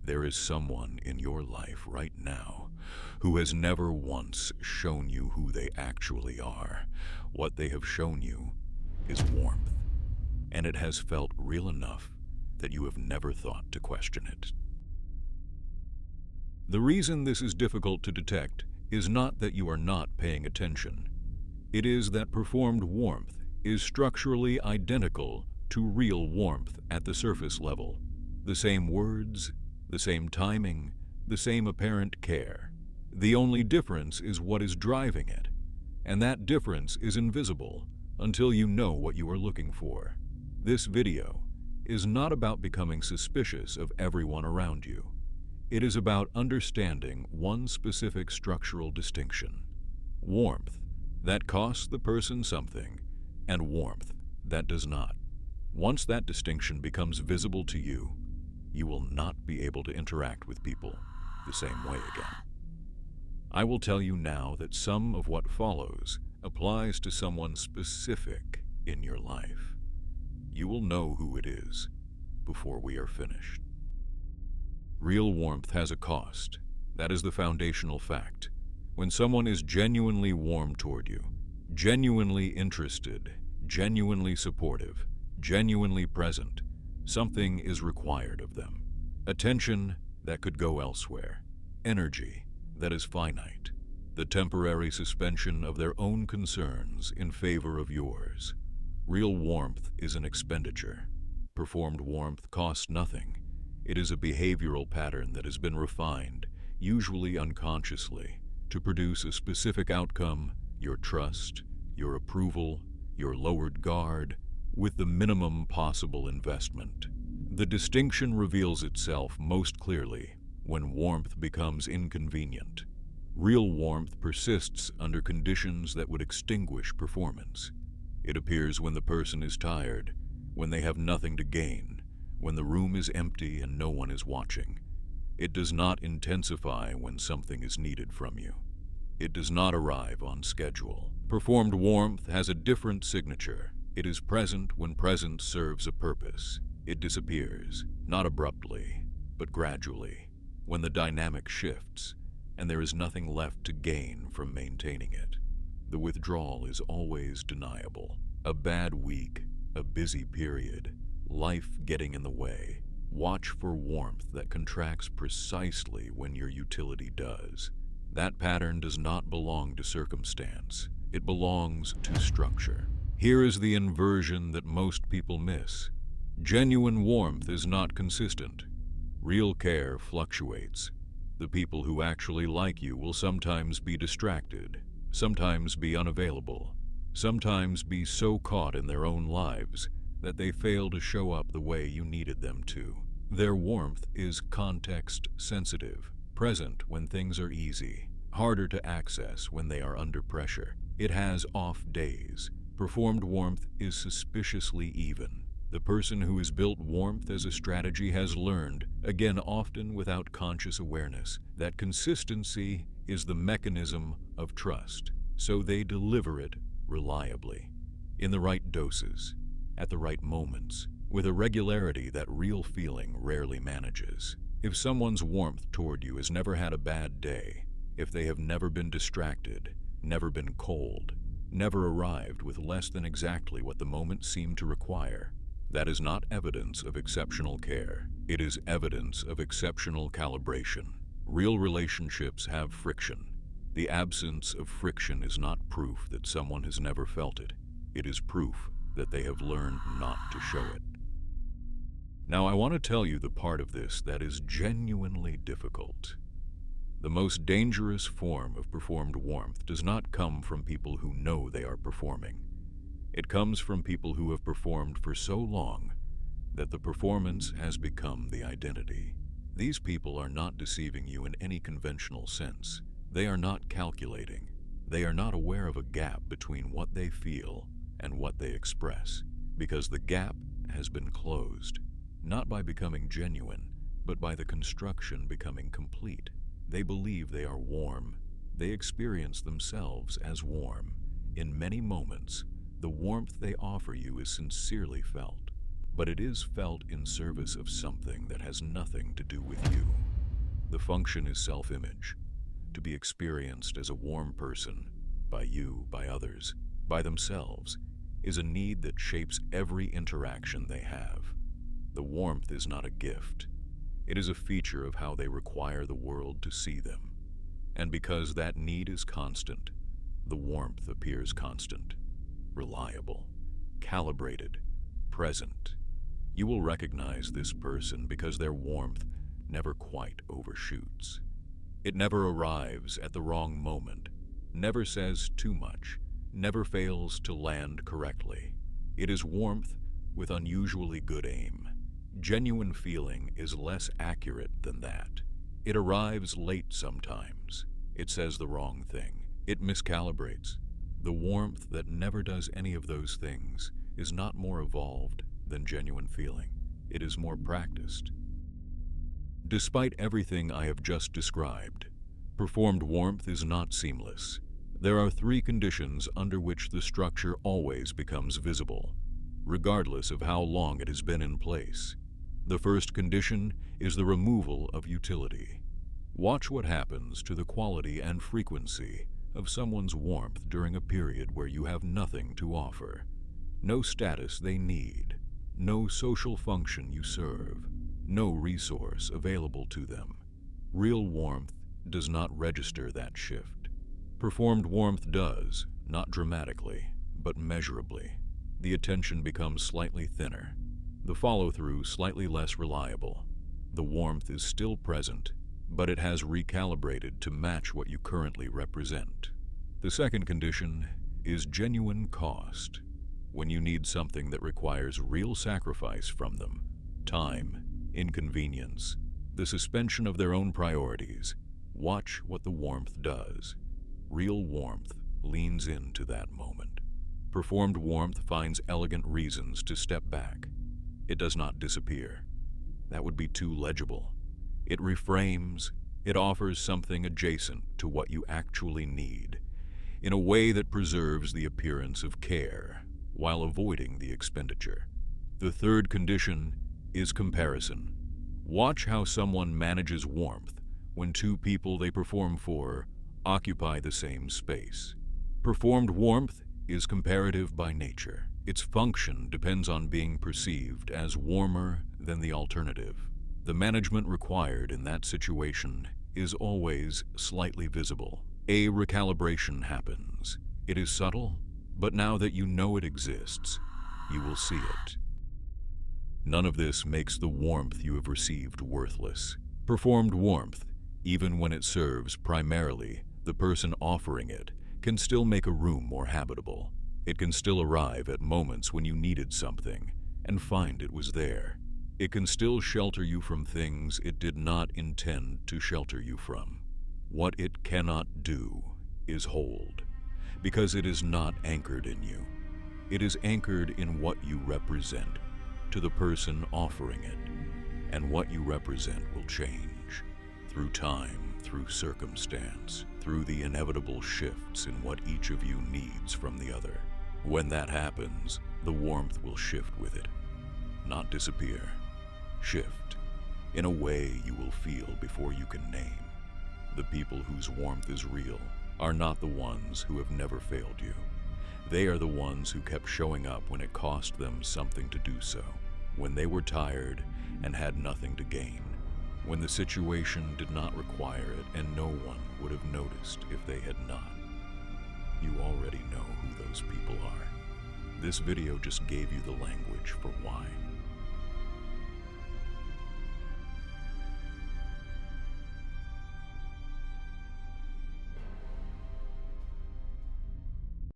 There is someone in your life right now who has never once shown you who they actually are. What they have shown you is warmth, and it has felt real enough that you have never thought to question it. The reason this is difficult to detect is not that you are not paying attention. It is that performed warmth is structurally identical to real warmth at the surface level. The same words, the same timing, the same apparent care. The only difference is what is driving it, and that difference is invisible until you know what you are looking for. This video is not about becoming suspicious of everyone around you. It is about understanding one specific structural distinction: warmth that costs the person something, and warmth that does not. Once that distinction becomes visible to you, you will not be able to interact with people the same way again. I will tell you now that some of what follows applies to someone specific in your life. You will know who it is before we are finished. Real warmth has a cost. That is the foundational fact. When someone is genuinely warm toward you, genuinely interested, genuinely supportive, genuinely present, something is required of them. Attention that could go elsewhere. Energy that is finite. The temporary suspension of their own concerns in favor of yours. Real warmth is an expenditure. Performed warmth costs nothing. It is a behavioral pattern that has been refined, usually unconsciously, to produce a specific outcome: your trust, your approval, your lowered guard, with the minimum possible investment. The distinction reveals itself most clearly when warmth becomes inconvenient. Real warmth persists under conditions that would extinguish performance. It appears when the person is tired, when they have nothing to gain, when the room is empty and no one is watching. It does not intensify when something is needed from you. It does not arrive on schedule. Performed warmth has a different signature. It is present when presence serves a purpose. It disappears, not abruptly, but gradually, when the dynamic shifts and there is nothing left to gain from maintaining it. The withdrawal is always deniable. A bad week, a busy period, life getting in the way. Watch for warmth that contracts precisely when your utility does. That pattern does not belong to circumstance. It belongs to structure. Here is the inversion that most people miss. Genuine warmth is not consistent. Real care fluctuates. The people who actually like you will sometimes be distracted, sometimes be unavailable, sometimes be so caught in their own lives that they fail to show up the way you needed them to. Their warmth is context-sensitive, present when things are easy, harder to access when they are under pressure. It has off days. Performed warmth is suspiciously even. The person who has built warmth as a strategy has learned, again often without conscious awareness, that consistency is the mechanism of trust, so they deliver it reliably, in the right doses, at the right moments, with a regularity that real feeling rarely manages. If someone's warmth toward you has never had a bad day, if they have never been distracted, never been cold, never arrived with less than exactly what the moment seemed to require, that is not evidence of exceptional care. It is evidence of exceptional calibration. Real relationships have friction. The absence of friction is not proof that someone has never felt it. It is proof that they have learned not to show it. Now, I want to tell you the part of this that is genuinely difficult. The most dangerous form of performed warmth does not come from people who know they are performing. It comes from people who have performed for so long that the performance has become the identity. These people are not deceiving you in any conventional sense. They are not calculating. They are not aware of a gap between what they feel and what they express, because the gap has been closed, not by becoming genuine, but by the construction becoming complete. They believe they are warm. They experience themselves as warm. In many moments, the warmth they offer you is sincerely felt, but it is felt in service of something that has nothing to do with you. function is self-image. To be experienced as a warm person, by you, by others, by themselves, is a need that shapes every interaction they have. The warmth is not a gift. It is a feature of how they require the world to see them. And because that need is constant, the warmth appears constant, reliable, calibrated, present. You will recognize this person because their warmth never quite overshoots. It never arrives at the wrong moment, never says too much, never fails to land correctly. It is warmth with unusually good aim. Genuine feeling is less accurate than that. It arrives late sometimes. It says the wrong thing. It miscalibrates. The warmth that never does any of those things is not more evolved than genuine feeling. It is more practiced. Despite everything I have just described, performed warmth is not seamless. There are 3 conditions under which the structure always becomes visible, regardless of how long it has been in place. The first condition is the removal of utility. Watch what happens to the quality and frequency of someone's warmth during a period where you have nothing to offer. No status they need, no social function you serve, no resource available to them. Real warmth does not register that shift. Performed warmth does, not dramatically, but measurably. The attention becomes slightly thinner, the follow-through slightly less reliable. The warmth is still present, but it has recalibrated to match what you currently represent. The second condition is genuine cost. When you need something that requires real sacrifice from them, time, inconvenience, the suspension of their own priorities, watch what the warmth does. Real warmth leans into that moment. Performed warmth finds elegant reasons to step back. It does not disappear. That would be too legible. It reframes. It offers something adjacent to what you actually need, in a way that preserves the appearance of care while avoiding the expenditure. The third condition is comparison. Watch how someone manages warmth when 2 people they perform for occupy the same space. Performed warmth is comparative by nature. Its function depends on being perceived as warmer than the alternative. The management required in that situation is always slightly visible. A recalibration happens. It is subtle, but now that you know it exists, you will see it. None of this makes the warmth you have received worthless. Performed warmth, even when it serves primarily the person offering it, can still make a room more habitable. It can still arrive at moments when you needed something and find it was there. It can still shelter you from things it did not intend to shelter you from. What it cannot do is hold, because it is not anchored in you. It is anchored in what you represent to the person offering it, and what you represent will change through time, through circumstance, through the inevitable shifts in what each of you needs from the other. When that happens, the warmth will shift with it, not disappear. Shift in a way you will feel before you can name. The people whose warmth is real are not the ones who have never failed you. They are the ones who kept showing up when it cost them something to do so, when they were tired and had nothing to gain, when the situation did not require it and no one would have noticed if they had not. You already know who those people are. This video just gave you the language